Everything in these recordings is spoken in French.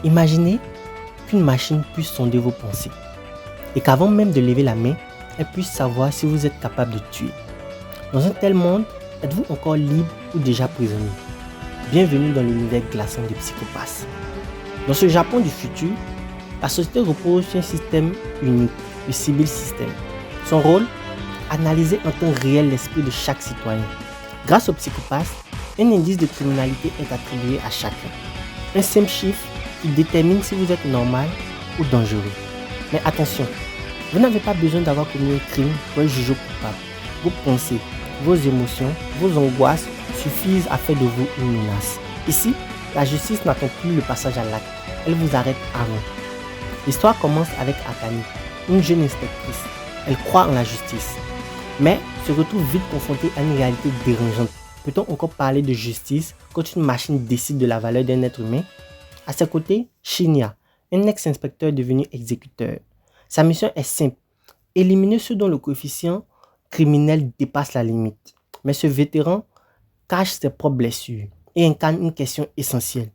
Imaginez qu'une machine puisse sonder vos pensées et qu'avant même de lever la main, elle puisse savoir si vous êtes capable de tuer. Dans un tel monde, êtes-vous encore libre ou déjà prisonnier? Bienvenue dans l'univers glaçant de Psycho-Pass. Dans ce Japon du futur, la société repose sur un système unique, le Sibyl System. Son rôle, analyser en temps réel l'esprit de chaque citoyen. Grâce au Psycho-Pass, un indice de criminalité est attribué à chacun. Un simple chiffre qui détermine si vous êtes normal ou dangereux. Mais attention, vous n'avez pas besoin d'avoir commis un crime pour être jugé coupable. Vos pensées, vos émotions, vos angoisses suffisent à faire de vous une menace. Ici, la justice n'attend plus le passage à l'acte, elle vous arrête avant. L'histoire commence avec Akane, une jeune inspectrice. Elle croit en la justice, mais se retrouve vite confrontée à une réalité dérangeante. Peut-on encore parler de justice quand une machine décide de la valeur d'un être humain? À ses côtés, Shinya, un ex-inspecteur devenu exécuteur. Sa mission est simple, éliminer ceux dont le coefficient criminel dépasse la limite. Mais ce vétéran cache ses propres blessures et incarne une question essentielle.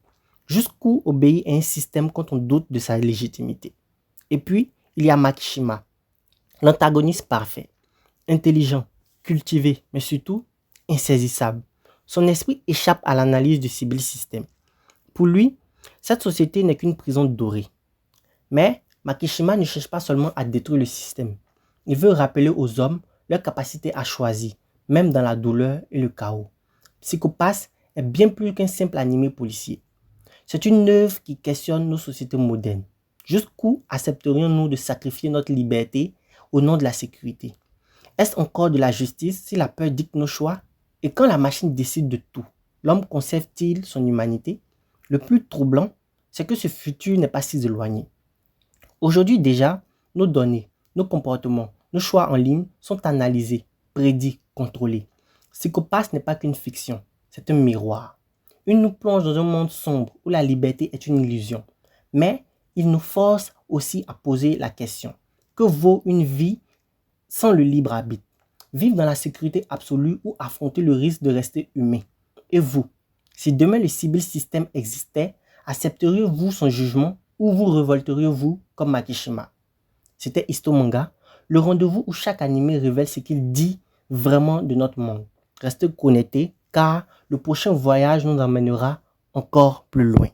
Jusqu'où obéir à un système quand on doute de sa légitimité? Et puis, il y a Makishima, l'antagoniste parfait, intelligent, cultivé, mais surtout insaisissable. Son esprit échappe à l'analyse du Sibyl System. Pour lui, cette société n'est qu'une prison dorée. Mais Makishima ne cherche pas seulement à détruire le système. Il veut rappeler aux hommes leur capacité à choisir, même dans la douleur et le chaos. Psycho-Pass est bien plus qu'un simple animé policier. C'est une œuvre qui questionne nos sociétés modernes. Jusqu'où accepterions-nous de sacrifier notre liberté au nom de la sécurité? Est-ce encore de la justice si la peur dicte nos choix? Et quand la machine décide de tout, l'homme conserve-t-il son humanité? Le plus troublant, c'est que ce futur n'est pas si éloigné. Aujourd'hui déjà, nos données, nos comportements, nos choix en ligne sont analysés, prédits, contrôlés. Psycho-Pass n'est pas qu'une fiction, c'est un miroir. Il nous plonge dans un monde sombre où la liberté est une illusion. Mais il nous force aussi à poser la question. Que vaut une vie sans le libre arbitre? Vivre dans la sécurité absolue ou affronter le risque de rester humain? Et vous, si demain le Sibyl System existait, accepteriez-vous son jugement ou vous révolteriez-vous comme Makishima? C'était Histomanga, le rendez-vous où chaque animé révèle ce qu'il dit vraiment de notre monde. Restez connectés car le prochain voyage nous emmènera encore plus loin.